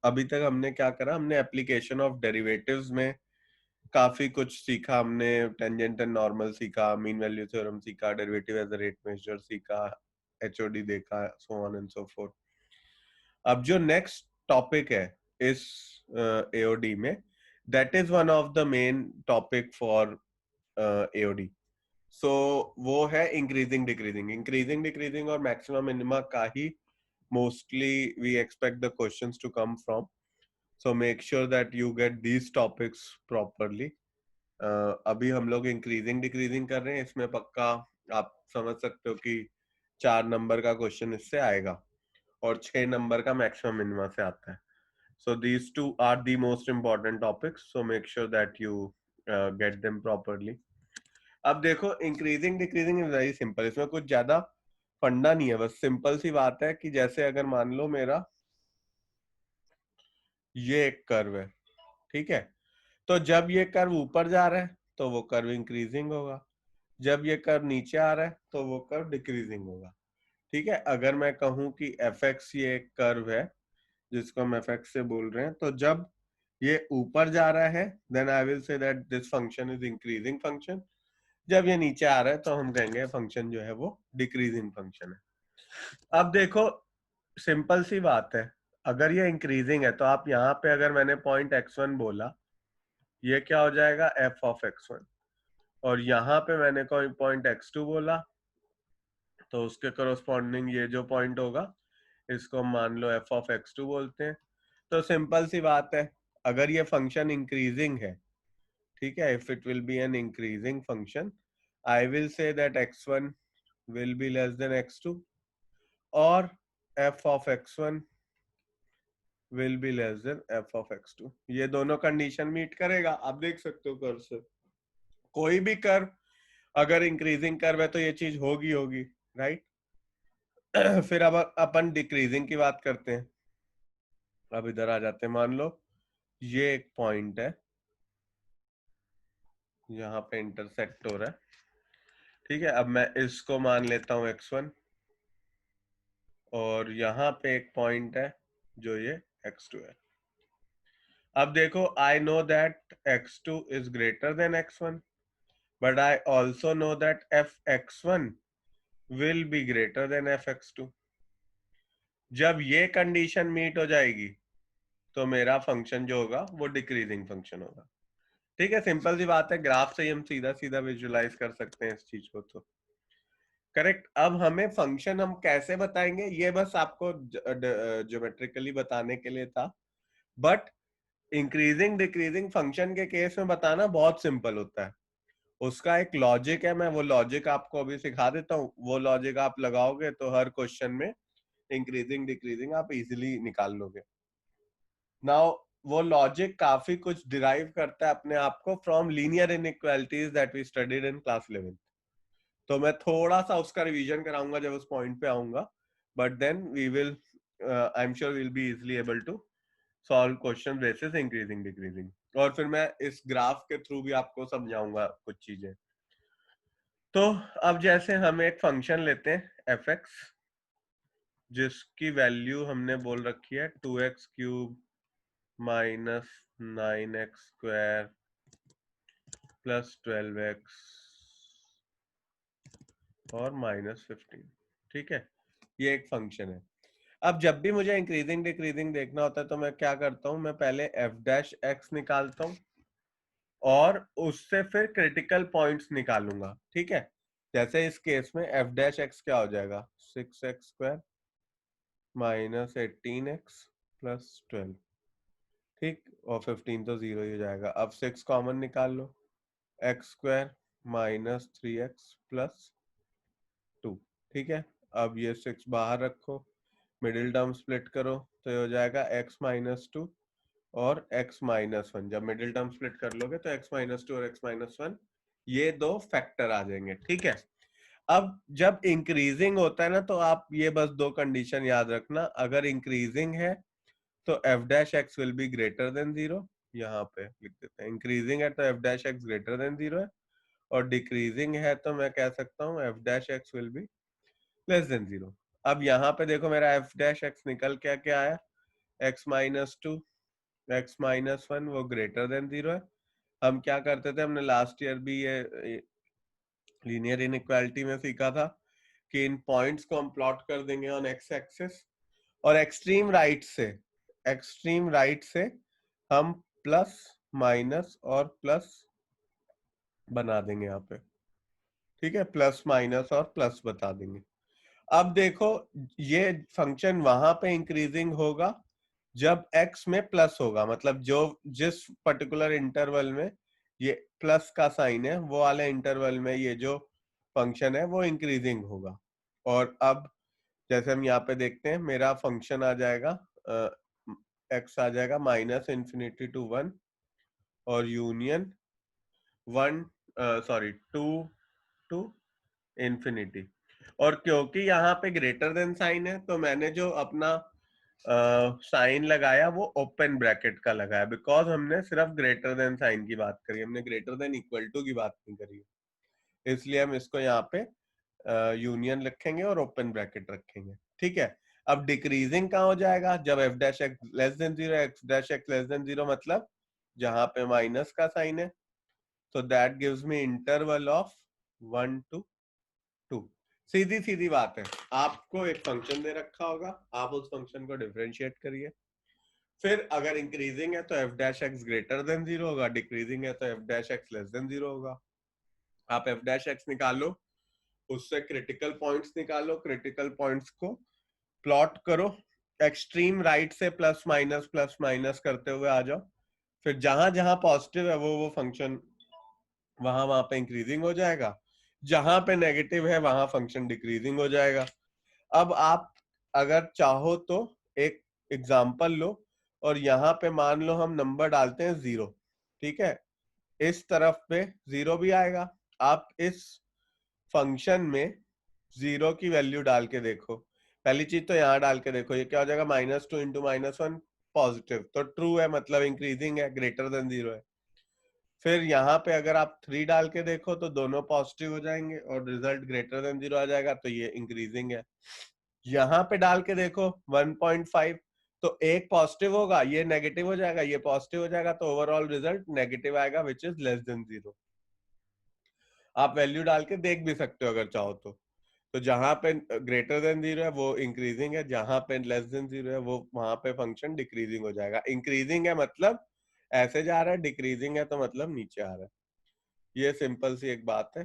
अभी तक हमने क्या करा, हमने एप्लीकेशन ऑफ डेरिवेटिव्स में काफी कुछ सीखा। हमने टेंजेंट एंड नॉर्मल सीखा, मीन वैल्यू थ्योरम सीखा, derivative as a rate measure सीखा, एचओडी देखा, so on and so forth. अब जो नेक्स्ट टॉपिक है इस एओडी में, that is one of the main topic for AOD. So वो है इंक्रीजिंग डिक्रीजिंग। इंक्रीजिंग डिक्रीजिंग और मैक्सिमम मिनिमा का ही mostly we expect the questions to come from. So make sure that you get these topics properly. अभी हम लोग increasing decreasing कर रहे हैं, इसमें पक्का आप समझ सकते हो कि 4 नंबर का क्वेश्चन इससे आएगा और 6 नंबर का मैक्सिमम मिनिमा से आता है। So these two are the most important topics, so make sure that you get them properly. अब देखो, increasing decreasing is very simple, इसमें कुछ ज्यादा फंडा नहीं है, बस सिंपल सी बात है कि जैसे अगर मान लो मेरा ये एक कर्व है, ठीक है, तो जब ये कर्व ऊपर जा रहा है तो वो कर्व इंक्रीजिंग होगा, जब ये कर्व नीचे आ रहा है तो वो कर्व डिक्रीजिंग होगा। ठीक है, अगर मैं कहूं कि एफ एक्स ये एक कर्व है जिसको हम एफ एक्स से बोल रहे हैं, तो जब ये ऊपर जा रहा है then I will say that this function is increasing function. जब ये नीचे आ रहा है तो हम कहेंगे फंक्शन जो है वो डिक्रीजिंग फंक्शन है। अब देखो, सिंपल सी बात है, अगर ये इंक्रीजिंग है तो आप यहाँ पे अगर मैंने पॉइंट x1 बोला, ये क्या हो जाएगा, f ऑफ x1, और यहाँ पे मैंने कोई पॉइंट x2 बोला तो उसके करस्पॉन्डिंग ये जो पॉइंट होगा इसको मान लो f ऑफ x2 बोलते हैं। तो सिंपल सी बात है, अगर ये फंक्शन इंक्रीजिंग है, ठीक है, if it will be an increasing function, I will say that x1 will be less than x2 और f of x1 will be less than f of x2। ये दोनों कंडीशन मीट करेगा। आप देख सकते हो कर्व से, कोई भी कर्व अगर इंक्रीजिंग कर्व है तो ये चीज होगी होगी, राइट। फिर अब अपन डिक्रीजिंग की बात करते हैं। अब इधर आ जाते हैं, मान लो ये एक पॉइंट है, यहाँ पे इंटरसेक्ट हो रहा है, ठीक है, अब मैं इसको मान लेता हूँ x1 और यहाँ पे एक पॉइंट है जो ये x2 है। अब देखो, I know that x2 is greater than x1, but I also know that fx1 will be greater than fx2। जब ये कंडीशन मीट हो जाएगी तो मेरा फंक्शन जो होगा वो डिक्रीजिंग फंक्शन होगा। ठीक है, सिंपल सी बात है, ग्राफ से ही हम सीधा सीधा विजुलाइज कर सकते हैं इस चीज को। तो करेक्ट। अब हमें फंक्शन हम कैसे बताएंगे, ये बस आपको ज्योमेट्रिकली बताने के लिए था, बट इंक्रीजिंग डिक्रीजिंग फंक्शन के केस में बताना बहुत सिंपल होता है। उसका एक लॉजिक है, मैं वो लॉजिक आपको अभी सिखा देता हूँ। वो लॉजिक आप लगाओगे तो हर क्वेश्चन में इंक्रीजिंग डिक्रीजिंग आप इजीली निकाल लोगे। नाउ वो लॉजिक काफी कुछ डिराइव करता है अपने आप को from linear inequalities that we studied in class 11। तो मैं थोड़ा सा उसका रिवीजन कराऊंगा जब उस पॉइंट पे आऊंगा, but then we will, I am sure will be easily able to solve question basis increasing decreasing. और फिर मैं इस ग्राफ के थ्रू भी आपको समझाऊंगा कुछ चीजें। तो अब जैसे हम एक फंक्शन लेते हैं एफ एक्स, जिसकी वैल्यू हमने बोल रखी है 2x³ minus 9x² plus 12x और -15। ठीक है, ये एक फंक्शन है। अब जब भी मुझे इंक्रीजिंग डिक्रीजिंग देखना होता है तो मैं क्या करता हूं, मैं पहले f' निकालता हूं और उससे फिर क्रिटिकल पॉइंट्स निकालूंगा। ठीक है, जैसे इस केस में f' क्या हो जाएगा, 6x² माइनस 18x प्लस 12। ठीक, और 15 तो 0 ही हो जाएगा। अब 6 कॉमन निकाल लो, x² माइनस 3x प्लस 2। ठीक है, अब ये 6 बाहर रखो, मिडिल टर्म स्प्लिट करो तो ये हो जाएगा x माइनस 2 और x माइनस 1। जब मिडिल टर्म स्प्लिट कर लोगे तो x माइनस 2 और x माइनस 1 ये दो फैक्टर आ जाएंगे। ठीक है, अब जब इंक्रीजिंग होता है ना तो आप ये बस दो कंडीशन याद रखना। अगर इंक्रीजिंग है तो f' will be greater than 0, यहाँ पे लिख देते हैं। इंक्रीजिंग है तो f' ग्रेटर देन 0 है, और डिक्रीजिंग है तो मैं कह सकता हूँ f' will be less than 0। अब यहाँ पे देखो मेरा f' निकल क्या क्या आया, x minus two, x minus one वो ग्रेटर देन जीरो है। हम क्या करते थे, हमने लास्ट ईयर भी ये लीनियर इनइक्वालिटी में सीखा था कि इन पॉइंट्स को हम प्लॉट कर देंगे ऑन एक्स एक्सिस, और एक्सट्रीम राइट से हम प्लस माइनस और प्लस बना देंगे यहाँ पे, ठीक है, प्लस माइनस और प्लस बता देंगे। अब देखो ये फंक्शन वहां पे इंक्रीजिंग होगा जब x में प्लस होगा, मतलब जो जिस पर्टिकुलर इंटरवल में ये प्लस का साइन है वो वाले इंटरवल में ये जो फंक्शन है वो इंक्रीजिंग होगा। और अब जैसे हम यहाँ पे देखते हैं मेरा फंक्शन आ जाएगा x आ जाएगा माइनस इन्फिनिटी टू वन और union one sorry two to infinity. और क्योंकि यहाँ पे ग्रेटर देन साइन है तो मैंने जो अपना साइन लगाया वो ओपन ब्रैकेट का लगाया, बिकॉज हमने सिर्फ ग्रेटर देन साइन की बात करी, हमने ग्रेटर देन इक्वल टू की बात नहीं करी, इसलिए हम इसको यहाँ पे यूनियन रखेंगे और ओपन ब्रैकेट रखेंगे, ठीक है। अब डिक्रीजिंग कहाँ हो जाएगा, जब F dash x less than zero, x dash x less than zero, मतलब जहां पे माइनस का साइन है, तो that gives me interval of 1 to 2। सीधी सीधी बात है, आपको एक फंक्शन दे रखा होगा, आप उस फंक्शन को डिफरेंशिएट करिए, फिर अगर इंक्रीजिंग है तो F dash x greater than zero होगा, डिक्रीजिंग है तो F dash x less than zero होगा। आप एफ डैश एक्स निकालो, उससे क्रिटिकल पॉइंट्स निकालो, क्रिटिकल पॉइंट्स को प्लॉट करो, एक्सट्रीम राइट से प्लस माइनस करते हुए आ जाओ, फिर जहां जहां पॉजिटिव है वो फंक्शन वहां पे इंक्रीजिंग हो जाएगा, जहां पे नेगेटिव है वहां फंक्शन डिक्रीजिंग हो जाएगा। अब आप अगर चाहो तो एक एग्जाम्पल लो, और यहाँ पे मान लो हम नंबर डालते हैं 0, ठीक है, इस तरफ पे 0 भी आएगा। आप इस फंक्शन में 0 की वैल्यू डाल के देखो, पहली चीज तो यहाँ डाल के देखो, ये क्या हो जाएगा, minus two into minus one, positive तो ट्रू है, मतलब इंक्रीजिंग है, ग्रेटर देन 0 है। फिर यहाँ पे अगर आप 3 डाल के देखो तो दोनों पॉजिटिव हो जाएंगे और रिजल्ट ग्रेटर देन 0 आ जाएगा, तो ये इंक्रीजिंग है। यहाँ पे डाल के देखो 1.5, तो एक पॉजिटिव होगा, ये नेगेटिव हो जाएगा, ये पॉजिटिव हो जाएगा, तो ओवरऑल रिजल्ट नेगेटिव आएगा, विच इज लेस देन 0। आप वैल्यू डाल के देख भी सकते हो अगर चाहो तो जहां पे ग्रेटर देन 0 है वो इंक्रीजिंग है, जहां पे लेस देन 0 है वो वहां पे फंक्शन डिक्रीजिंग हो जाएगा। इंक्रीजिंग है मतलब ऐसे जा रहा है, डिक्रीजिंग है तो मतलब नीचे आ रहा है। ये सिंपल सी एक बात है।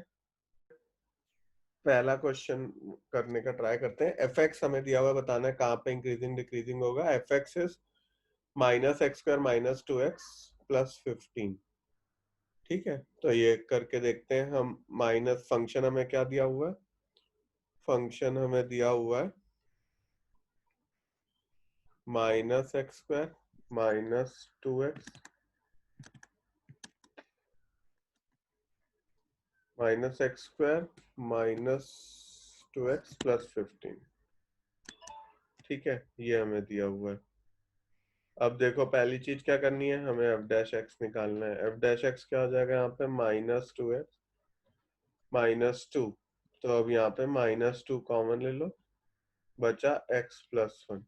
पहला क्वेश्चन करने का ट्राई करते हैं। एफ एक्स हमें दिया हुआ, बताना है कहाँ पे इंक्रीजिंग डिक्रीजिंग होगा। F x is minus x square minus two x plus 15, ठीक है। तो ये करके देखते हैं हम। माइनस फंक्शन हमें क्या दिया हुआ है, फंक्शन हमें दिया हुआ है minus x square minus two x minus x square minus two x plus 15, ठीक है, ये हमें दिया हुआ है। अब देखो पहली चीज क्या करनी है, हमें एफ डैश एक्स निकालना है। एफ डैश एक्स क्या हो जाएगा यहाँ पे, minus two x minus two, तो अब यहाँ पे माइनस टू कॉमन ले लो, बचा एक्स प्लस वन,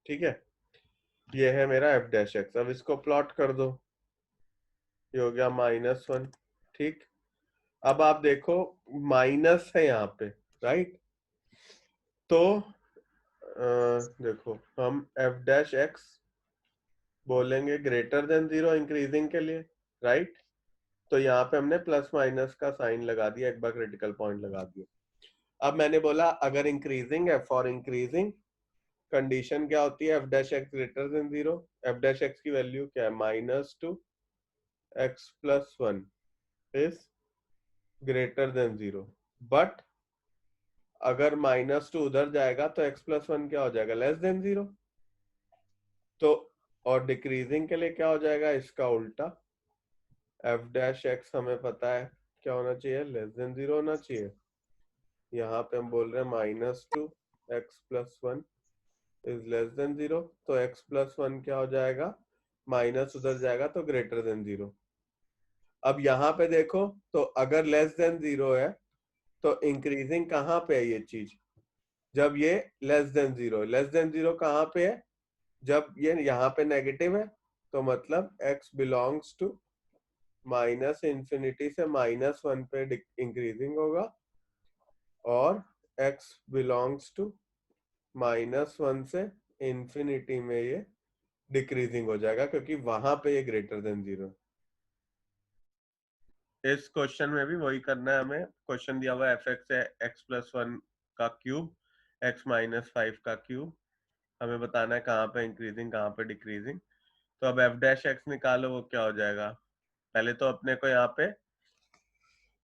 ठीक है। ये है मेरा एफ डैश एक्स। अब इसको प्लॉट कर दो, ये हो गया माइनस वन, ठीक। अब आप देखो माइनस है यहाँ पे, राइट, तो देखो हम एफ डैश एक्स बोलेंगे ग्रेटर देन 0 इंक्रीजिंग के लिए, राइट। तो यहाँ पे हमने प्लस माइनस का साइन लगा दिया, एक बार क्रिटिकल पॉइंट लगा दिया। अब मैंने बोला अगर इंक्रीजिंग है, फॉर इंक्रीजिंग कंडीशन क्या होती है, F dash x greater than 0। F dash x की वैल्यू क्या है, minus two x plus one is greater than 0, but अगर माइनस टू उधर जाएगा तो एक्स प्लस वन क्या हो जाएगा, लेस देन 0। तो और डिक्रीजिंग के लिए क्या हो जाएगा, इसका उल्टा, एफ डैश एक्स हमें पता है क्या होना चाहिए, लेस देन 0 होना चाहिए। यहाँ पे हम बोल रहे हैं minus two x plus one is less than 0, तो एक्स प्लस वन क्या हो जाएगा, माइनस उधर जाएगा तो ग्रेटर देन 0। अब यहाँ पे देखो, तो अगर लेस देन 0 है तो इंक्रीजिंग कहाँ पे है ये चीज, जब ये लेस देन 0, लेस देन 0 कहाँ पे है, जब ये यहाँ पे नेगेटिव है तो मतलब x belongs to minus infinity से -1 पे इंक्रीजिंग होगा, और x बिलोंग्स टू -1 से इंफिनिटी में ये डिक्रीजिंग हो जाएगा, क्योंकि वहां पे ये ग्रेटर देन 0। इस क्वेश्चन में भी वही करना है हमें। क्वेश्चन दिया हुआ एफ एक्स है x+1 का क्यूब, x-5 का क्यूब। हमें बताना है कहाँ पे इंक्रीजिंग कहाँ पे डिक्रीजिंग। तो अब f'(x) निकालो, वो क्या हो जाएगा। पहले तो अपने को यहाँ पे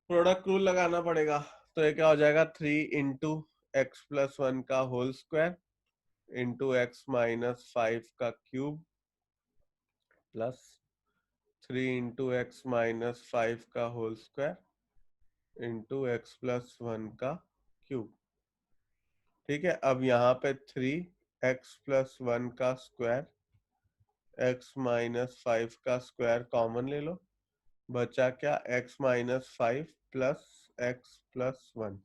प्रोडक्ट रूल लगाना पड़ेगा। तो ये क्या हो जाएगा, 3 इंटू x+1 का होल स्क्वायर इंटू x-5 का क्यूब प्लस 3 इंटू x-5 का होल स्क्वायर इंटू x+1 का क्यूब। ठीक है, अब यहाँ पे 3x+1 का स्क्वायर x-5 का स्क्वायर कॉमन ले लो, बचा क्या, x-5 प्लस x+1।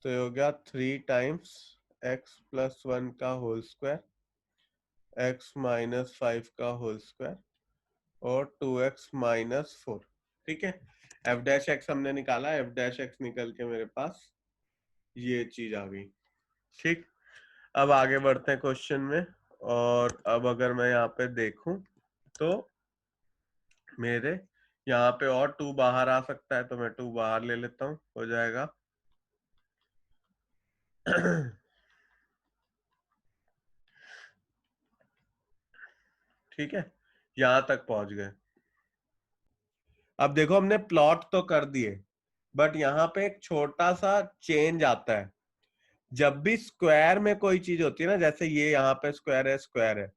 तो ये हो गया 3 टाइम्स x+1 का होल स्क्वायर x-5 का होल स्क्वायर और 2x-4। ठीक है, f'(x) हमने निकाला, f'(x) निकल के मेरे पास ये चीज आ गई। ठीक, अब आगे बढ़ते हैं क्वेश्चन में। और अब अगर मैं यहाँ पे देखूं तो मेरे यहाँ पे और 2 बाहर आ सकता है, तो मैं 2 बाहर ले लेता हूँ, हो जाएगा ठीक है, यहां तक पहुंच गए। अब देखो हमने प्लॉट तो कर दिए, बट यहाँ पे एक छोटा सा चेंज आता है। जब भी स्क्वायर में कोई चीज होती है ना, जैसे ये यहाँ पे स्क्वायर है,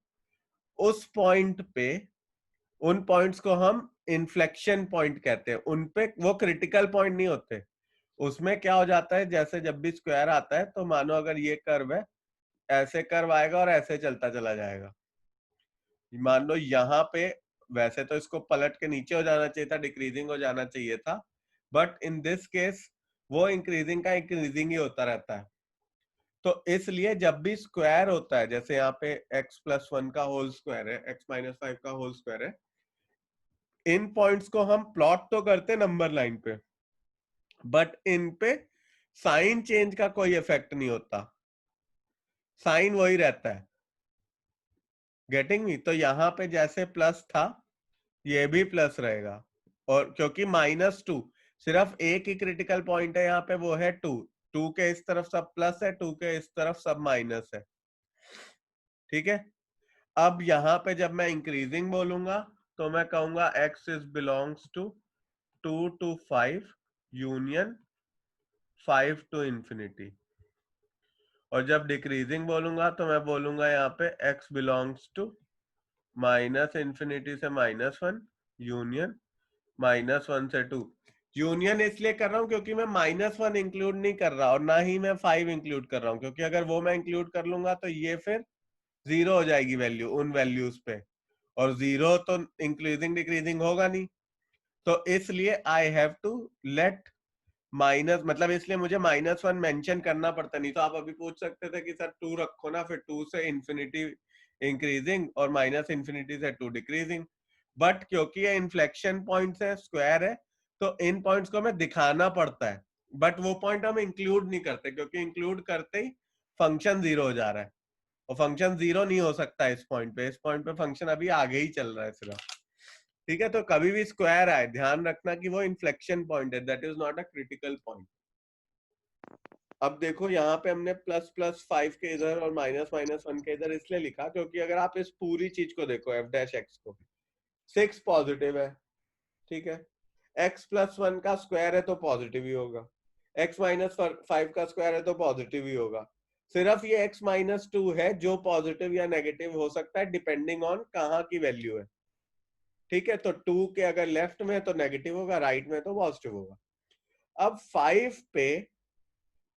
उस पॉइंट पे, उन पॉइंट्स को हम इन्फ्लेक्शन पॉइंट कहते हैं। उन पे वो क्रिटिकल पॉइंट नहीं होते। उसमें क्या हो जाता है, जैसे जब भी स्क्वायर आता है तो मानो अगर ये कर्व है, ऐसे कर्व आएगा और ऐसे चलता चला जाएगा। मान लो यहाँ पे, वैसे तो इसको पलट के नीचे हो जाना चाहिए था, डिक्रीजिंग हो जाना चाहिए था, बट इन दिस केस वो इंक्रीजिंग का इंक्रीजिंग ही होता रहता है। तो इसलिए जब भी स्क्वायर होता है, जैसे यहाँ पे x+1 का होल स्क्वायर है, x-5 का होल स्क्वायर है, इन पॉइंट्स को हम प्लॉट तो करते नंबर लाइन पे, बट इन पे साइन चेंज का कोई इफेक्ट नहीं होता, साइन वही रहता है। Getting me? तो यहाँ पे जैसे प्लस था, ये भी प्लस रहेगा। और क्योंकि -2, सिर्फ एक ही क्रिटिकल पॉइंट है यहाँ पे, वो है 2। 2 के इस तरफ सब प्लस है, 2 के इस तरफ सब माइनस है। ठीक है, अब यहाँ पे जब मैं इंक्रीजिंग बोलूंगा तो मैं कहूंगा x is belongs to 2 to 5 union 5 to infinity. और जब डिक्रीजिंग बोलूंगा तो मैं बोलूंगा यहाँ पे x बिलोंग्स टू -इंफिनिटी से -1 यूनियन -1 से 2। यूनियन इसलिए कर रहा हूं क्योंकि मैं -1 इंक्लूड नहीं कर रहा, और ना ही मैं 5 इंक्लूड कर रहा हूं, क्योंकि अगर वो मैं इंक्लूड कर लूंगा तो ये फिर 0 हो जाएगी वैल्यू उन वैल्यूज पे, और 0 तो इंक्रीजिंग डिक्रीजिंग होगा नहीं। तो इसलिए I have to let minus, मतलब इसलिए मुझे -1 मेंशन करना पड़ता, नहीं तो आप अभी पूछ सकते थे कि सर 2 रखो ना, फिर 2 से इंफिनिटी इंक्रीजिंग और -इंफिनिटी से 2 डिक्रीजिंग। बट क्योंकि ये इन्फ्लेक्शन पॉइंट्स है, स्क्वायर है, तो इन पॉइंट्स को हमें दिखाना पड़ता है, बट वो पॉइंट हम इंक्लूड नहीं करते, क्योंकि इंक्लूड करते ही फंक्शन 0 हो जा रहा है, और फंक्शन 0 नहीं हो सकता इस पॉइंट पे। इस पॉइंट पे फंक्शन अभी आगे ही चल रहा है सिर्फ। ठीक है, तो कभी भी स्क्वायर आए, ध्यान रखना कि वो इन्फ्लेक्शन पॉइंट है, that is not a critical point. अब देखो यहाँ पे हमने ++5 के इधर और -1 के इधर इसलिए लिखा क्योंकि अगर आप इस पूरी चीज को देखो, f'(x) को, 6 पॉजिटिव है, ठीक है, x+1 का स्क्वायर है तो पॉजिटिव ही होगा, x-5 का स्क्वायर है तो पॉजिटिव ही होगा। सिर्फ ये x-2 है जो पॉजिटिव या नेगेटिव हो सकता है, डिपेंडिंग ऑन कहाँ की वैल्यू है। ठीक है, तो 2 के अगर लेफ्ट में तो नेगेटिव होगा, राइट में तो पॉजिटिव होगा। अब 5 पे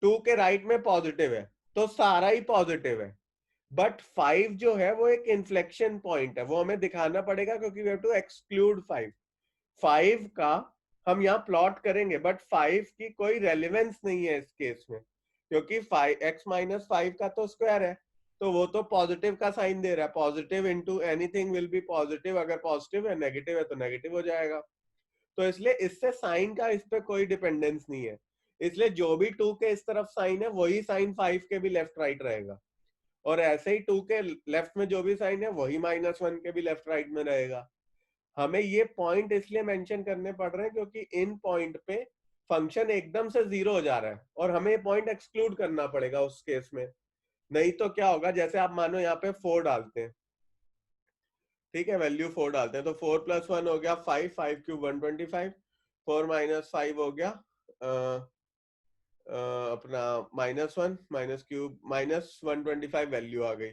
2 के राइट में पॉजिटिव है, तो सारा ही पॉजिटिव है, बट 5 जो है वो एक इन्फ्लेक्शन पॉइंट है, वो हमें दिखाना पड़ेगा क्योंकि वी हैव टू एक्सक्लूड 5। 5 का हम यहाँ प्लॉट करेंगे, बट 5 की कोई रेलिवेंस नहीं है इस केस में, क्योंकि x-5 का तो स्क्वायर है, तो वो तो पॉजिटिव का साइन दे रहा है, positive into anything will be positive, अगर पॉजिटिव है नेगेटिव है तो नेगेटिव हो जाएगा। तो इसलिए इससे साइन का इस पे कोई डिपेंडेंस नहीं है, इसलिए जो भी 2 के इस तरफ साइन है वही साइन 5 के भी लेफ्ट राइट रहेगा, और ऐसे ही 2 के लेफ्ट में जो भी साइन है वही -1 के भी लेफ्ट राइट में रहेगा। हमें ये पॉइंट इसलिए मेंशन करने पड़ रहे हैं क्योंकि इन पॉइंट पे फंक्शन एकदम से 0 हो जा रहा है, और हमें ये पॉइंट एक्सक्लूड करना पड़ेगा उस केस में। नहीं तो क्या होगा, जैसे आप मानो यहाँ पे 4 डालते हैं, ठीक है, वैल्यू 4 डालते हैं, तो 4 + 1 हो गया 5, 5 क्यूब 125, 4 - 5 हो गया अपना -1 माइनस क्यूब -125 वैल्यू आ गई।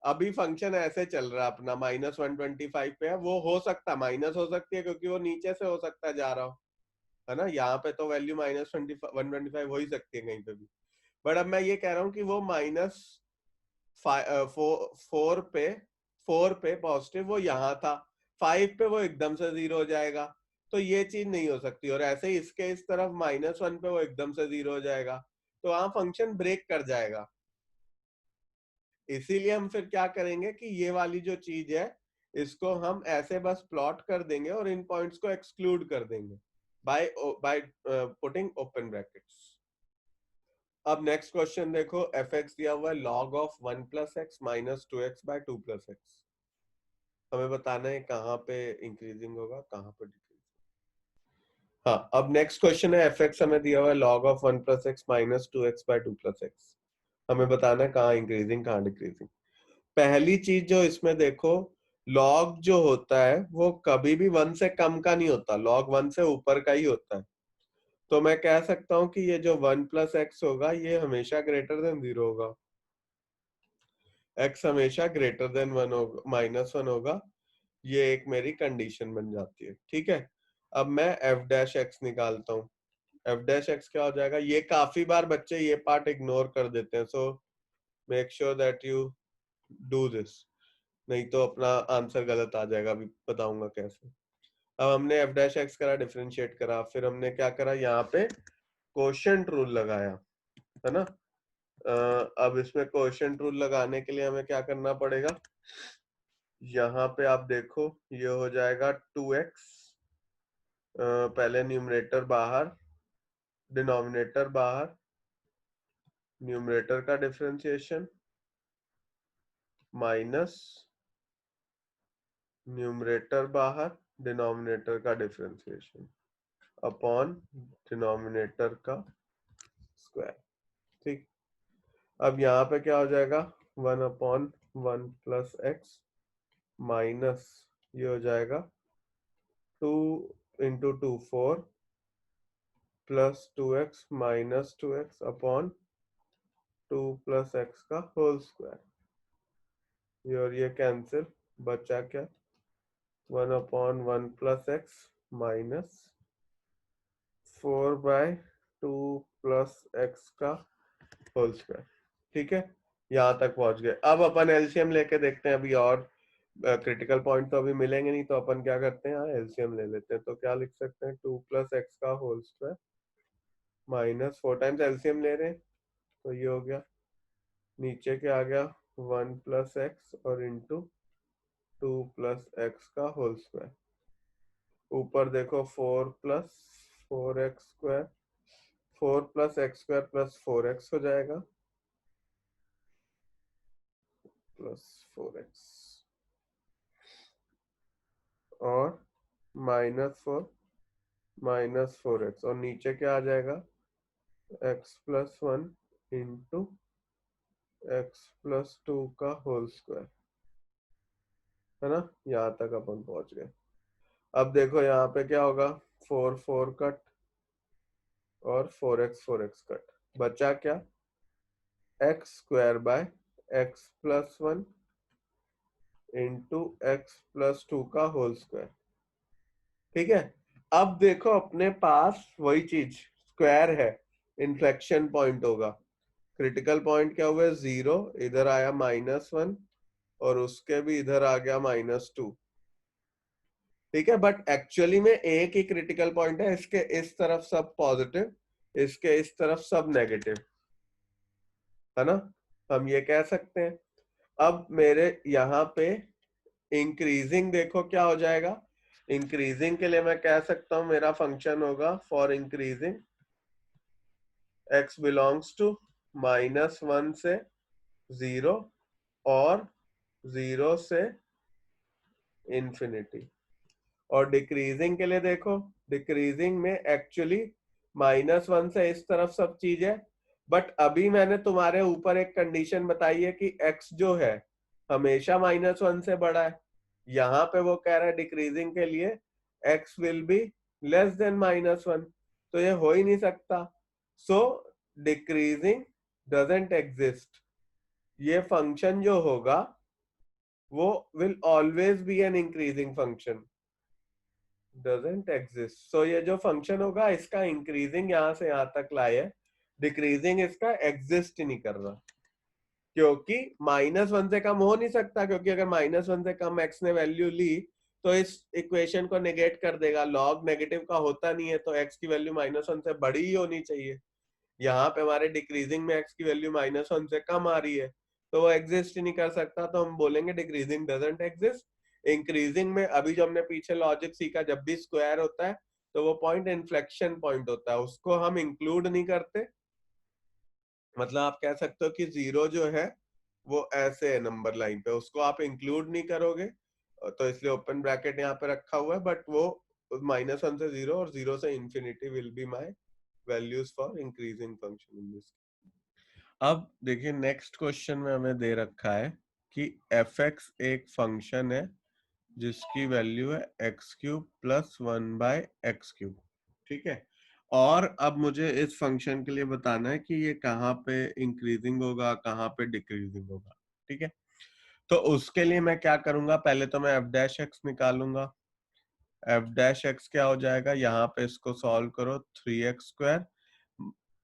अभी फंक्शन ऐसे चल रहा है अपना -125 पे है, वो हो सकता माइनस हो सकती है क्योंकि वो नीचे से हो सकता है जा रहा हो, है ना, यहाँ पे तो वैल्यू -125 हो ही सकती है कहीं पे भी। बट अब मैं ये कह रहा हूँ कि वो फोर पे पॉजिटिव वो यहाँ था, 5 पे वो एकदम से 0 हो जाएगा, तो ये चीज नहीं हो सकती। और ऐसे ही इसके इस तरफ -1 पे वो एकदम से 0 हो जाएगा, तो वहां फंक्शन ब्रेक कर जाएगा। इसीलिए हम फिर क्या करेंगे कि ये वाली जो चीज है इसको हम ऐसे बस प्लॉट कर देंगे और इन पॉइंट्स को एक्सक्लूड कर देंगे by by putting open brackets. अब नेक्स्ट क्वेश्चन देखो, एफ एक्स दिया हुआ है log of 1 + x - 2x / 2 + x। हमें बताना है कहाँ पे इंक्रीजिंग होगा कहाँ पे डिक्रीजिंग। हाँ, अब नेक्स्ट क्वेश्चन है, एफ एक्स हमें दिया हुआ है log of 1 + x - 2x / 2 + x। हमें बताना है कहाँ इंक्रीजिंग कहाँ डिक्रीजिंग। पहली चीज जो इसमें देखो, log जो होता है वो कभी भी 1 से कम का नहीं होता, log 1 से ऊपर का ही होता है। तो मैं कह सकता हूं कि ये जो 1 + x होगा ये हमेशा ग्रेटर देन 0 होगा, x हमेशा ग्रेटर देन 1 होगा, -1 होगा। ये एक मेरी कंडीशन बन जाती है, ठीक है। अब मैं f' निकालता हूँ। f' क्या हो जाएगा, ये काफी बार बच्चे ये पार्ट इग्नोर कर देते हैं, सो make sure that you do this, नहीं तो अपना आंसर गलत आ जाएगा, अभी बताऊंगा कैसे। अब हमने f' करा, डिफरेंशिएट करा, फिर हमने क्या करा, यहाँ पे कोशेंट रूल लगाया, है ना। अब इसमें कोशेंट रूल लगाने के लिए हमें क्या करना पड़ेगा, यहाँ पे आप देखो ये हो जाएगा 2x, पहले न्यूमरेटर बाहर डिनोमिनेटर बाहर, न्यूमरेटर का डिफरेंशिएशन माइनस न्यूमरेटर बाहर डिनोमिनेटर का डिफरेंशिएशन अपॉन डिनोमिनेटर का स्क्वायर, ठीक। अब यहाँ पे क्या हो जाएगा, 1/1 + x माइनस ये हो जाएगा 2 × 2 4 + 2x - 2x अपॉन 2 + x का होल स्क्वायर। ये और ये कैंसिल, बचा क्या, 1/1 + x माइनस 4/2 + x का होल स्क्वायर, ठीक है। यहाँ तक पहुंच गए। अब अपन एलसीएम लेके देखते हैं अभी, और क्रिटिकल पॉइंट तो अभी मिलेंगे नहीं, तो अपन क्या करते हैं, एलसीएम ले लेते हैं। तो क्या लिख सकते हैं, 2 + x का whole square minus 4 times LCM ले रहे हैं तो ये हो गया, नीचे क्या आ गया 1 + x और इंटू 2 + x का होल स्क्वायर, ऊपर देखो 4 + 4x², 4 + x² + 4x हो जाएगा, +4x और -4 -4x, और नीचे क्या आ जाएगा, x + 1 इंटू x + 2 का होल स्क्वायर, है ना। यहाँ तक अपन पहुंच गए। अब देखो यहाँ पे क्या होगा, 4 4 कट और 4x कट, बचा क्या, x² / x + 1 इंटू x + 2 का होल स्क्वायर, ठीक है। अब देखो अपने पास वही चीज स्क्वायर है, इन्फ्लेक्शन पॉइंट होगा, क्रिटिकल पॉइंट क्या हुआ, 0, इधर आया -1 और उसके भी इधर आ गया -2, ठीक है। बट एक्चुअली में एक ही क्रिटिकल पॉइंट है, इसके इस तरफ सब पॉजिटिव, इसके इस तरफ सब नेगेटिव, है ना, हम ये कह सकते हैं। अब मेरे यहाँ पे इंक्रीजिंग देखो क्या हो जाएगा। इंक्रीजिंग के लिए मैं कह सकता हूं मेरा फंक्शन होगा for increasing x belongs to -1 से 0 और 0 से इंफिनिटी। और डिक्रीजिंग के लिए देखो, डिक्रीजिंग में एक्चुअली -1 से इस तरफ सब चीज है, बट अभी मैंने तुम्हारे ऊपर एक कंडीशन बताई है कि x जो है हमेशा -1 से बड़ा है। यहाँ पे वो कह रहा है डिक्रीजिंग के लिए x will be less than -1, तो ये हो ही नहीं सकता। So decreasing doesn't exist. ये फंक्शन जो होगा वो will always be an increasing function, doesn't exist. So ये जो फंक्शन होगा इसका इंक्रीजिंग यहां से यहां तक लाए है, डिक्रीजिंग इसका एग्जिस्ट ही नहीं कर रहा, क्योंकि -1 से कम हो नहीं सकता, क्योंकि अगर -1 से कम x ने वैल्यू ली तो इस इक्वेशन को नेगेट कर देगा। लॉग नेगेटिव का होता नहीं है, तो x की वैल्यू -1 से बड़ी ही होनी चाहिए। यहाँ पे हमारे डिक्रीजिंग में x की वैल्यू -1 से कम आ रही है, तो वो एग्जिस्ट ही नहीं कर सकता, तो हम बोलेंगे डिक्रीजिंग डजंट एग्जिस्ट। इंक्रीजिंग में अभी जो हमने पीछे लॉजिक सीखा, जब भी स्क्वायर होता है तो वो पॉइंट इन्फ्लेक्शन पॉइंट होता है, उसको हम इंक्लूड नहीं करते। मतलब आप कह सकते हो कि 0 जो है वो ऐसे है नंबर लाइन पे, उसको आप इंक्लूड नहीं करोगे, तो इसलिए ओपन ब्रैकेट यहाँ पे रखा हुआ है। बट वो -1 से 0 और 0 से infinity will be my values for increasing function in this. अब देखिए नेक्स्ट क्वेश्चन में हमें दे रखा है कि f(x) एक फंक्शन है जिसकी वैल्यू है x³ + 1/x³। ठीक है, और अब मुझे इस फंक्शन के लिए बताना है कि ये कहाँ पे इंक्रीजिंग होगा, कहाँ पे डिक्रीजिंग होगा। ठीक है, तो उसके लिए मैं क्या करूंगा, पहले तो मैं f'(x) निकालूंगा। f'(x) क्या हो जाएगा, यहाँ पे इसको सॉल्व करो, 3x²,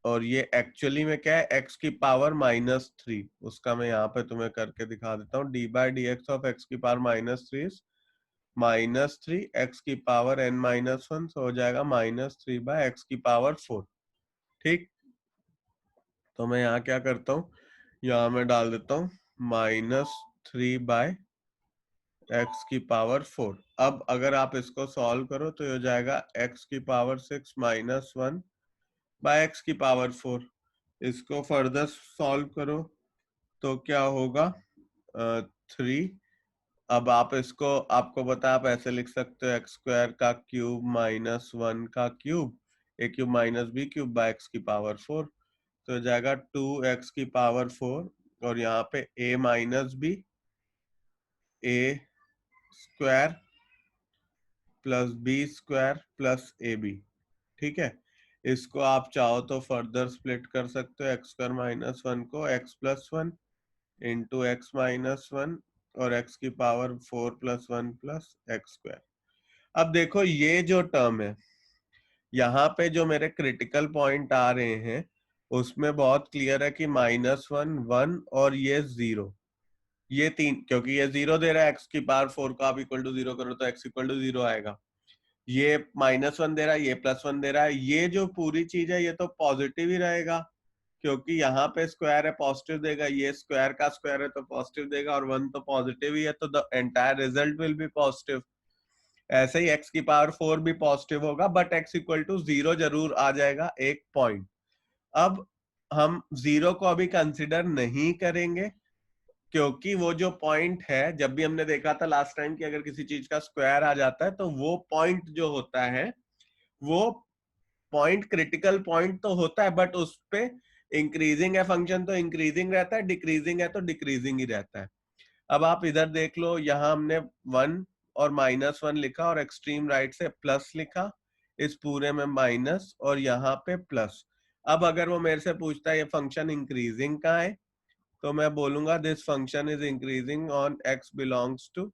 और ये एक्चुअली में क्या है, x की पावर -3, उसका मैं यहाँ पे तुम्हें करके दिखा देता हूँ। d/dx ऑफ x की पावर -3 -3 x की पावर n-1, हो जाएगा -3/x की पावर 4। ठीक, तो मैं यहाँ क्या करता हूँ, यहाँ मैं डाल देता हूँ -3/x की पावर 4। अब अगर आप इसको सॉल्व करो तो ये हो जाएगा x की पावर 6 -1/x की पावर 4। इसको फर्दर सॉल्व करो तो क्या होगा, 3। अब आप इसको, आपको पता है आप ऐसे लिख सकते हो x² का क्यूब -1 का क्यूब, a³-b³ x की पावर 4, तो हो जाएगा 2x की पावर 4, और यहाँ पे a-b a² + b² + ab। ठीक है, इसको आप चाहो तो फर्दर स्प्लिट कर सकते हो, x² - 1 को x + 1 इंटू x - 1 और x की पावर 4 + 1 + x²। अब देखो ये जो टर्म है, यहाँ पे जो मेरे क्रिटिकल पॉइंट आ रहे हैं उसमें बहुत क्लियर है कि -1 1 और ये 0, ये तीन, क्योंकि ये 0 दे रहा है, x की पावर 4 को आप इक्वल टू 0 करो तो x इक्वल टू 0 आएगा। ये -1 दे रहा है, ये +1 दे रहा है, ये जो पूरी चीज है ये तो पॉजिटिव ही रहेगा, क्योंकि यहाँ पे स्क्वायर है पॉजिटिव देगा, ये स्क्वायर का स्क्वायर है तो पॉजिटिव देगा, और 1 तो पॉजिटिव ही है, तो the entire result will be positive. ऐसे ही x की पावर 4 भी पॉजिटिव होगा, बट x इक्वल टू 0 जरूर आ जाएगा एक पॉइंट। अब हम 0 को अभी कंसिडर नहीं करेंगे, क्योंकि वो जो पॉइंट है, जब भी हमने देखा था लास्ट टाइम कि अगर किसी चीज का स्क्वायर आ जाता है तो वो पॉइंट जो होता है वो पॉइंट क्रिटिकल पॉइंट तो होता है, बट उस पे इंक्रीजिंग है फंक्शन तो इंक्रीजिंग रहता है, डिक्रीजिंग है तो डिक्रीजिंग ही रहता है। अब आप इधर देख लो, यहाँ हमने 1 और -1 लिखा और एक्सट्रीम राइट से प्लस लिखा, इस पूरे में माइनस और यहाँ पे प्लस। अब अगर वो मेरे से पूछता है ये फंक्शन इंक्रीजिंग का है, तो मैं बोलूंगा this function is increasing on x belongs to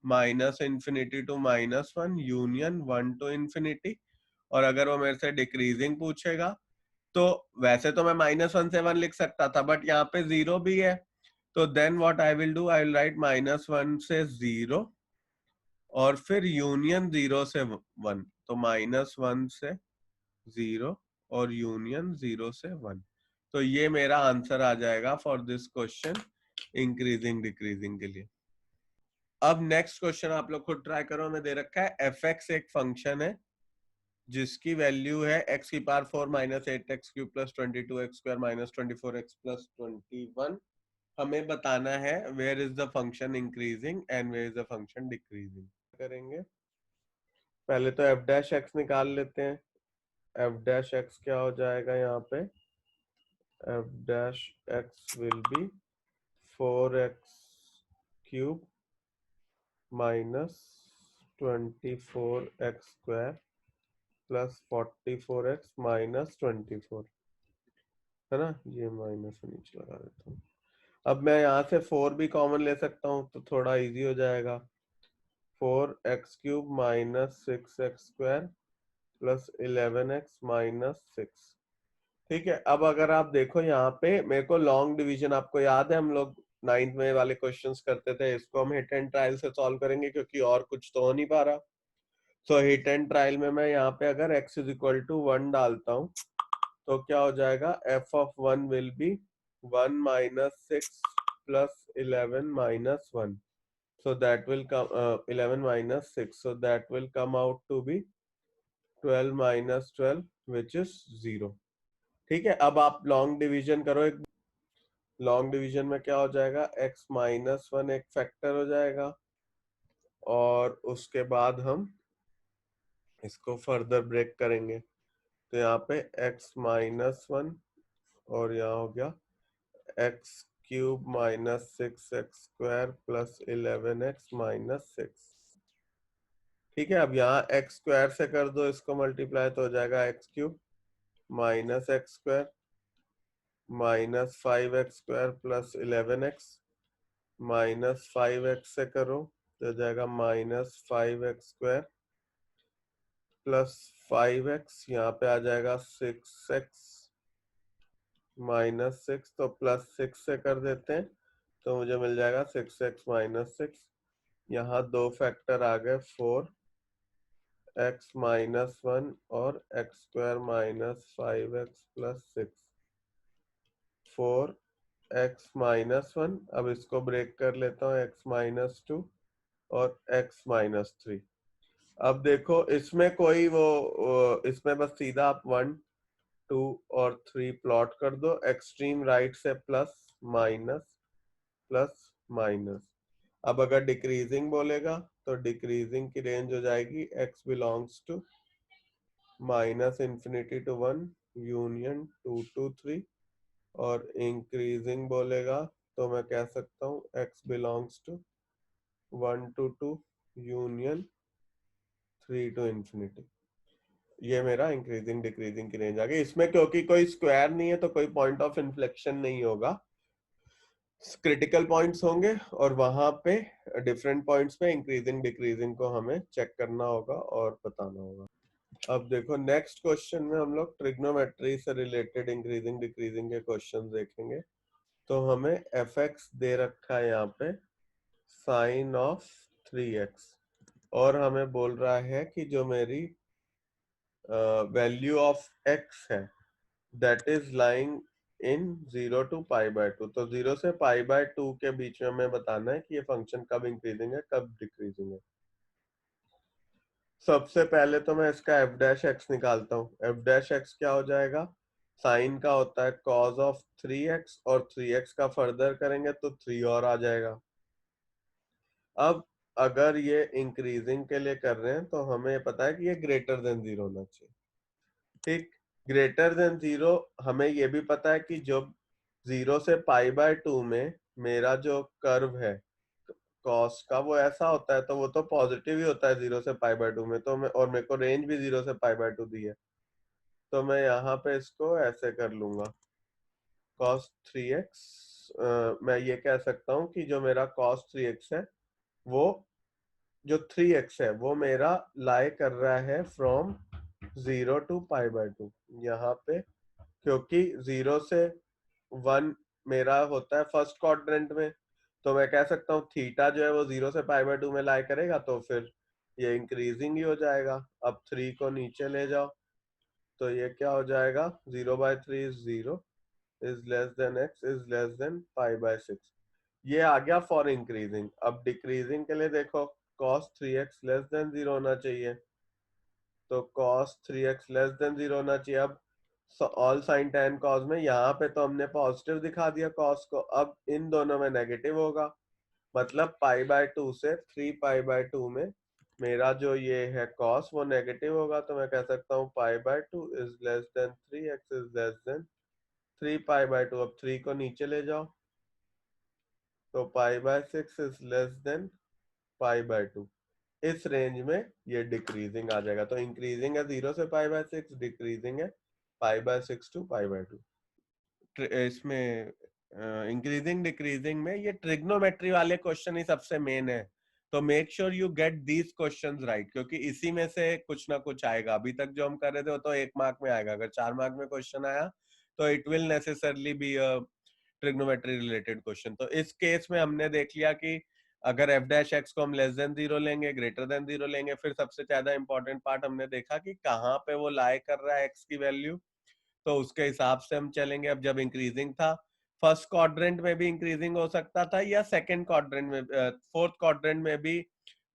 -∞ to -1 union 1 to infinity. और अगर वो मेरे से डिक्रीजिंग पूछेगा तो वैसे तो मैं -1 से 1 लिख सकता था, बट यहाँ पे 0 भी है, तो then what I will do, I will write -1 से 0 और फिर यूनियन 0 से 1, तो -1 से 0 और यूनियन 0 से 1। तो ये मेरा आंसर आ जाएगा for this question, increasing decreasing के लिए। अब नेक्स्ट क्वेश्चन आप लोग खुद ट्राई करो। हमें दे रखा है एफ एक्स एक फंक्शन है जिसकी वैल्यू है एक्स की power 4 minus 8x³ plus 22x² minus 24x plus 21। हमें बताना है where is the function increasing and where is the function decreasing. करेंगे पहले तो एफ डैश एक्स निकाल लेते हैं। एफ डैश एक्स क्या हो जाएगा यहाँ पे, F dash x will be 4x³ minus 24x² plus 44x minus 24, है ना। ये माइनस नीचे लगा देता हूँ। अब मैं यहाँ से 4 भी कॉमन ले सकता हूँ तो थोड़ा इजी हो जाएगा। 4x³ minus 6x² plus 11x minus 6। ठीक है, अब अगर आप देखो यहाँ पे मेरे को लॉन्ग डिवीजन, आपको याद है हम लोग 9th में वाले क्वेश्चंस करते थे, इसको हम हिट एंड ट्रायल से सॉल्व करेंगे क्योंकि और कुछ तो हो नहीं पा रहा। सो हिट एंड ट्रायल में मैं यहाँ पे अगर x इज इक्वल टू 1 डालता हूँ तो क्या हो जाएगा, f of 1 will be 1 minus 6 plus 11 minus 1, so that will come 11 minus 6, so that will come out to be 12 minus 12 which is 0। ठीक है, अब आप लॉन्ग डिवीजन करो। एक लॉन्ग डिवीजन में क्या हो जाएगा, x माइनस 1 एक फैक्टर हो जाएगा और उसके बाद हम इसको फर्दर ब्रेक करेंगे तो यहाँ पे x माइनस 1 और यहाँ हो गया x³ minus 6x² plus 11x minus 6। ठीक है, अब यहाँ x² से कर दो इसको मल्टीप्लाई तो हो जाएगा x³ minus x² minus 5x² plus 11x minus 5x से करो तो हो जाएगा माइनस 5x² प्लस 5x, यहाँ पे आ जाएगा 6x माइनस 6, तो प्लस 6 से कर देते हैं तो मुझे मिल जाएगा 6x माइनस 6। यहाँ दो फैक्टर आ गए 4x माइनस 1 और x² minus 5x plus 6, 4x minus 1। अब इसको ब्रेक कर लेता हूँ, x माइनस 2 और x माइनस 3। अब देखो इसमें कोई इसमें बस सीधा आप 1 2 और 3 प्लॉट कर दो, एक्सट्रीम राइट से प्लस माइनस प्लस माइनस। अब अगर डिक्रीजिंग बोलेगा तो डिक्रीजिंग की रेंज हो जाएगी x belongs to minus infinity to 1 union 2 to 3, और इंक्रीजिंग बोलेगा तो मैं कह सकता हूँ x belongs to 1 to 2 union 3 to infinity. ये मेरा इंक्रीजिंग डिक्रीजिंग की रेंज आ गई। इसमें क्योंकि कोई स्क्वायर नहीं है तो कोई पॉइंट ऑफ इन्फ्लेक्शन नहीं होगा, क्रिटिकल पॉइंट्स होंगे और वहां पे डिफरेंट पॉइंट्स पे इंक्रीजिंग डिक्रीजिंग को हमें चेक करना होगा और बताना होगा। अब देखो नेक्स्ट क्वेश्चन में हम लोग ट्रिग्नोमेट्री से रिलेटेड इंक्रीजिंग डिक्रीजिंग के क्वेश्चन देखेंगे। तो हमें एफ एक्स दे रखा है यहाँ पे साइन ऑफ 3x और हमें बोल रहा है कि जो मेरी वैल्यू ऑफ x है that is lying in 0 to pi by 2, तो 0 से पाई बाय 2 के बीच में हमें बताना है कि ये फंक्शन कब इंक्रीजिंग है कब डिक्रीजिंग है। सबसे पहले तो मैं इसका एफ डैश एक्स निकालता हूँ। एफ डैश एक्स क्या हो जाएगा, साइन का होता है कॉज ऑफ 3x और 3x का फर्दर करेंगे तो 3 और आ जाएगा। अब अगर ये इंक्रीजिंग के लिए कर रहे हैं तो हमें पता है कि ये ग्रेटर देन 0 होना चाहिए। ठीक, ग्रेटर देन 0 हमें ये भी पता है कि जब 0 से पाई बाय 2 में मेरा जो कर्व है कॉस का वो ऐसा होता है तो वो तो पॉजिटिव ही होता है 0 से पाई बाय 2 में, तो मैं और मेरे को रेंज भी 0 से पाई बाय 2 दी है तो मैं यहाँ पे इसको ऐसे कर लूंगा cos 3x। मैं ये कह सकता हूँ कि जो मेरा cos 3x है वो जो 3x है वो मेरा लाई कर रहा है फ्रॉम 0 टू पाई बाय 2 यहाँ पे, क्योंकि 0 से 1 मेरा होता है फर्स्ट क्वाड्रेंट में तो मैं कह सकता हूँ थीटा जो है वो 0 से पाई बाय 2 में लाई करेगा तो फिर ये इंक्रीजिंग ही हो जाएगा। अब 3 को नीचे ले जाओ तो ये क्या हो जाएगा, 0 by 3 is 0 is less than x is less than pi by 6। ये आ गया फॉर इंक्रीजिंग। अब डिक्रीजिंग के लिए देखो cos 3x लेस देन 0 होना चाहिए, तो cos 3x लेस देन 0 होना चाहिए। अब ऑल साइन tan cos में यहाँ पे तो हमने पॉजिटिव दिखा दिया cos को, अब इन दोनों में नेगेटिव होगा, मतलब π/2 से 3π/2 में मेरा जो ये है cos वो नेगेटिव होगा, तो मैं कह सकता हूँ π/2 is less than 3x is less than 3π/2। अब 3 को नीचे ले जाओ तो π/6 इज लेस देन π/2। इस रेंज में ये डिक्रीजिंग आ जाएगा। तो इंक्रीजिंग है 0 से π/6, डिक्रीजिंग है π/6 टू π/2। इसमें इंक्रीजिंग डिक्रीजिंग में ये ट्रिग्नोमेट्री वाले क्वेश्चन ही सबसे मेन है, तो make sure you get these questions right, क्योंकि इसी में से कुछ ना कुछ आएगा। अभी तक जो हम कर रहे थे वो तो 1 मार्क में आएगा, अगर 4 मार्क में क्वेश्चन आया तो it will necessarily be a trigonometry related question. तो इस केस में हमने देख लिया कि अगर एफ डैश एक्स को हम लेस देन 0 लेंगे, ग्रेटर देन 0 लेंगे, फिर सबसे ज्यादा इंपॉर्टेंट पार्ट हमने देखा कि कहाँ पे वो लाई कर रहा है एक्स की वैल्यू, तो उसके हिसाब से हम चलेंगे। अब जब इंक्रीजिंग था, फर्स्ट क्वाड्रेंट में भी इंक्रीजिंग हो सकता था या सेकंड क्वाड्रेंट में, फोर्थ क्वाड्रेंट में भी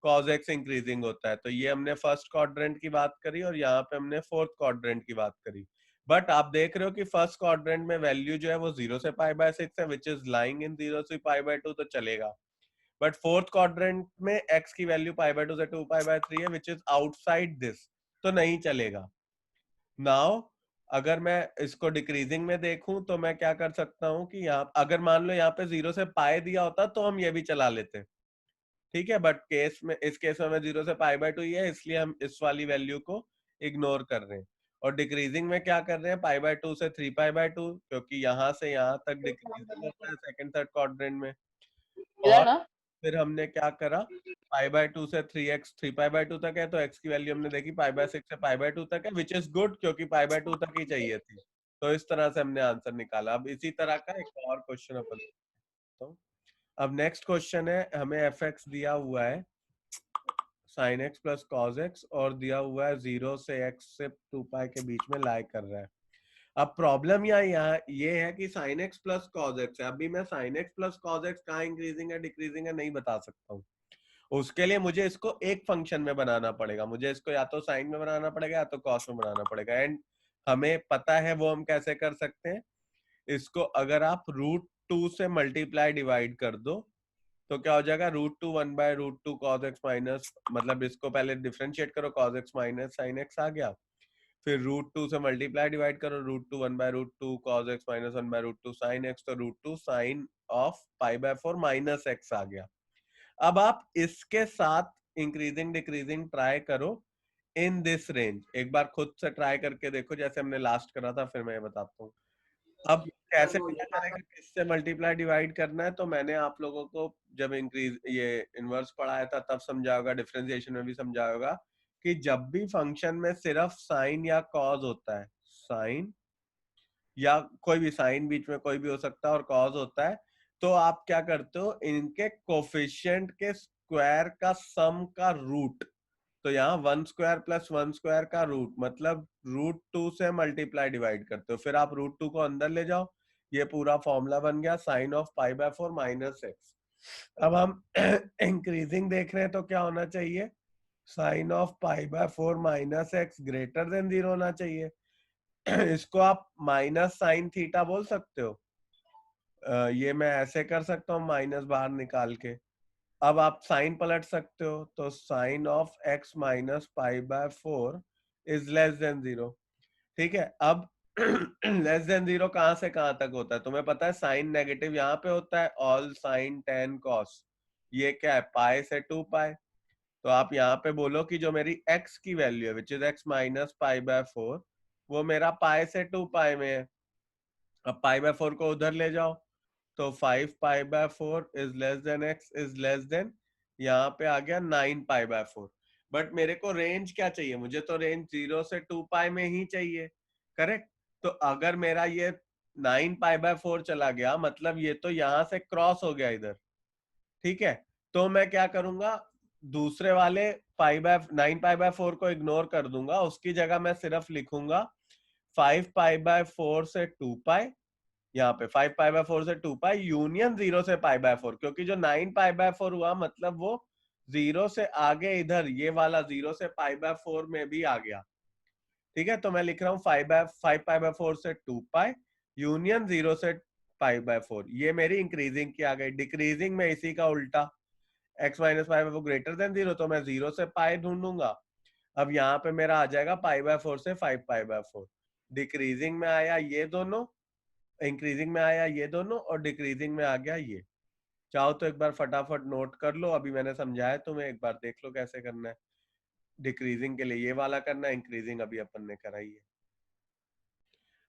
कॉज एक्स इंक्रीजिंग होता है। तो ये हमने फर्स्ट क्वाड्रेंट की बात करी और यहाँ पे हमने फोर्थ क्वाड्रेंट की बात करी। बट आप देख रहे हो कि फर्स्ट क्वाड्रेंट में वैल्यू जो है वो 0 से π/6 है, विच इज लाइंग इन 0 से π/2, तो चलेगा। बट फोर्थ क्वाड्रेंट में एक्स की वैल्यू π/2 से 2π/3 है, विच इज आउटसाइड दिस, तो नहीं चलेगा। नाउ अगर मैं इसको डिक्रीजिंग में देखूं तो मैं क्या कर सकता हूं कि यहाँ अगर मान लो यहाँ पे 0 से पाई दिया होता तो हम ये भी चला लेते, ठीक है। बट केस में, इस केस में हमें 0 से π/2 ही है, इसलिए हम इस वाली वैल्यू को इग्नोर कर रहे हैं। और डिक्रीजिंग में क्या कर रहे हैं, π/2 से 3π/2, क्योंकि यहाँ से यहाँ तक डिक्रीजिंग होता है सेकंड थर्ड क्वाड्रेंट में। इधर और ना। फिर हमने क्या करा, π/2 से 3x 3π/2 तक है, तो x की वैल्यू हमने देखी π/6 से π/2 तक है, विच इज गुड, क्योंकि π/2 तक ही चाहिए थी। तो इस तरह से हमने आंसर निकाला। अब इसी तरह का एक और क्वेश्चन अपन तो अब नेक्स्ट क्वेश्चन है, हमें एफ एक्स दिया हुआ है sin x plus cos x और दिया हुआ है 0 से x से 2π के बीच में लाई कर रहा है। अब प्रॉब्लम यहाँ ये है कि sin x plus cos x है। अभी मैं sin x plus cos x कहाँ इंक्रीजिंग है डिक्रीजिंग है नहीं बता सकता हूँ। उसके लिए मुझे इसको एक फंक्शन में बनाना पड़ेगा, मुझे इसको या तो साइन में बनाना पड़ेगा या तो कॉस में बनाना पड़ेगा। एंड हमें पता है वो हम कैसे कर सकते हैं। इसको अगर आप √2 से मल्टीप्लाई डिवाइड कर दो तो क्या हो जाएगा, √2 1/√2 cos x माइनस, मतलब इसको पहले डिफरेंशिएट करो, cos x minus sin x आ गया, फिर √2 से मल्टीप्लाई डिवाइड करो, √2 1/√2 cos x minus 1/√2 sin x, तो √2 sin ऑफ π/4 माइनस x आ गया। अब आप इसके साथ इंक्रीजिंग डिक्रीजिंग ट्राई करो इन दिस रेंज, एक बार खुद से ट्राई करके देखो जैसे हमने लास्ट करा था, फिर मैं बताता हूँ। अब कैसे पता चलेगा किससे मल्टीप्लाई डिवाइड करना है, तो मैंने आप लोगों को जब इंक्रीज ये इनवर्स पढ़ाया था तब समझा होगा, डिफरेंशिएशन में भी समझा होगा कि जब भी फंक्शन में सिर्फ साइन या कॉज होता है, साइन या कोई भी साइन बीच में कोई भी हो सकता है और कॉज होता है, तो आप क्या करते हो, इनके कोफिशिएंट के स्क्वायर का सम का रूट, तो यहाँ 1 स्क्वायर प्लस 1 स्क्वायर का रूट, मतलब √2 से मल्टीप्लाई डिवाइड करते हो, फिर आप √2 को अंदर ले जाओ, ये पूरा फॉर्मूला बन गया साइन ऑफ π/4 माइनस एक्स। अब हम इंक्रीजिंग देख रहे हैं तो क्या होना चाहिए, sine of π/4 minus x greater than 0 होना चाहिए। इसको आप माइनस साइन थीटा बोल सकते हो। ये मैं ऐसे कर सकता हूँ माइनस बाहर निकाल के। अब आप साइन पलट सकते हो, तो sine of x minus π/4 is less than 0, ठीक है। अब लेस देन 0 कहां से कहां तक होता है तुम्हें पता है, साइन नेगेटिव यहाँ पे होता है, ऑल साइन tan cos, ये क्या है पाई से 2π, तो आप यहाँ पे बोलो कि जो मेरी x की वैल्यू है विच इज x माइनस π/4 वो मेरा पाई से 2π में है। अब π/4 को उधर ले जाओ, तो 5π/4 is less than x is less than, यहाँ पे आ गया 9π/4। बट मेरे को रेंज क्या चाहिए, मुझे तो रेंज 0 से 2π में ही चाहिए, करेक्ट। तो अगर मेरा ये 9π/4 चला गया, मतलब ये तो यहाँ से क्रॉस हो गया इधर, ठीक है। तो मैं क्या करूंगा, दूसरे वाले 9π/4 को इग्नोर कर दूंगा, उसकी जगह मैं सिर्फ लिखूंगा 5π/4 से 2π यहाँ पे 5 पाई/4 से 2 पाई यूनियन 0 से पाई/4, क्योंकि जो 9 पाई/4 हुआ मतलब वो 0 से आगे इधर ये वाला 0 से पाई/4 में भी आ गया। ठीक है, तो मैं लिख रहा हूँ 5 पाई/4 से 2 पाई यूनियन 0 से पाई/4। ये मेरी इंक्रीजिंग की आ गई। डिक्रीजिंग में इसी का उल्टा, x माइनस पाई/4 ग्रेटर देन 0, तो मैं 0 से पाई ढूंढूंगा। अब यहाँ पे मेरा आ जाएगा पाई/4 से 5 पाई/4। डिक्रीजिंग में आया ये दोनों, इंक्रीजिंग में आया ये दोनों, और डिक्रीजिंग में आ गया ये। चाहो तो एक बार फटाफट नोट कर लो, अभी मैंने समझाया तुम्हें, एक बार देख लो कैसे करना है। डिक्रीजिंग के लिए ये वाला करना है, इंक्रीजिंग अभी अपन ने कराई है।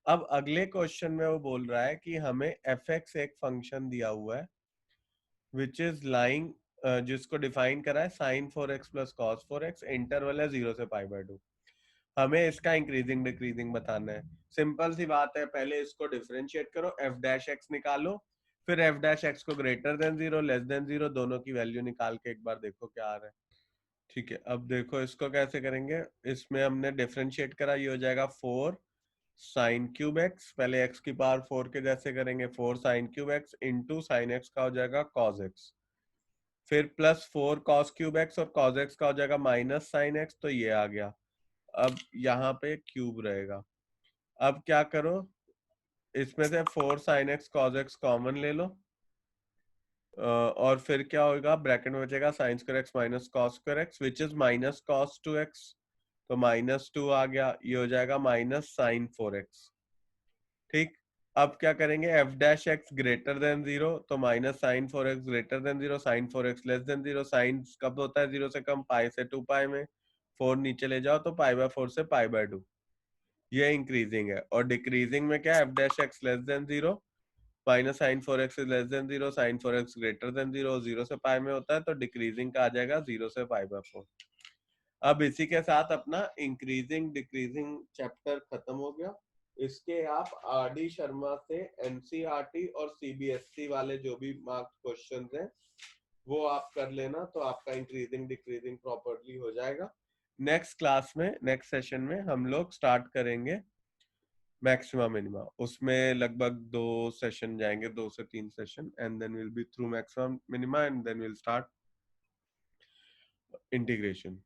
अब अगले क्वेश्चन में वो बोल रहा है कि हमें fx एक फंक्शन दिया हुआ है विच इज लाइंग, जिसको डिफाइन करा है sin4x प्लस cos4x, इंटरवल है 0 से पाई/2। हमें इसका इंक्रीजिंग डिक्रीजिंग बताना है। सिंपल सी बात है, पहले इसको डिफरेंशिएट करो, f' निकालो, फिर f' को ग्रेटर देन 0 लेस देन 0 दोनों की वैल्यू निकाल के एक बार देखो क्या आ रहा है। ठीक है, अब देखो इसको कैसे करेंगे। इसमें हमने डिफरेंशिएट करा, ये हो जाएगा 4 साइन क्यूब एक्स, पहले x की पावर 4 के जैसे करेंगे, 4 sine cube x into sine x का हो जाएगा cos x, फिर प्लस 4 cos क्यूब एक्स, और cos x का हो जाएगा माइनस साइन एक्स, तो ये आ गया। अब यहाँ पे क्यूब रहेगा। अब क्या करो, इसमें से 4 sine x cos x common ले लो, और फिर क्या होगा, ब्रैकेट में बचेगा sine square x minus cos square x which is minus cos 2x, तो -2 आ गया, ये हो जाएगा माइनस साइन 4x। ठीक, अब क्या करेंगे, f' ग्रेटर देन 0, तो minus sine 4x greater than 0, sine 4x less than 0। Sine कब होता है 0 से कम, पाई से 2 पाई में, 4 नीचे ले जाओ तो पाई/4 से पाई/2। ये इंक्रीजिंग है। और डिक्रीजिंग में क्या है, f' less than 0, minus sine 4x less than 0, sine 4x greater than 0, 0 से पाई में होता है, तो डिक्रीजिंग का आ जाएगा 0 से पाई/4। अब इसी के साथ अपना इंक्रीजिंग डिक्रीजिंग चैप्टर खत्म हो गया। इसके आप आर डी शर्मा से एनसीईआरटी और सीबीएसई वाले जो भी मार्क्स क्वेश्चंस हैं वो आप कर लेना, तो आपका इंक्रीजिंग डिक्रीजिंग प्रॉपरली हो जाएगा। नेक्स्ट क्लास में, नेक्स्ट सेशन में हम लोग स्टार्ट करेंगे मैक्सिमा मिनिमा। उसमें लगभग 2 सेशन जाएंगे, 2 से 3 session, and then will be through maxima minima, and then will start integration.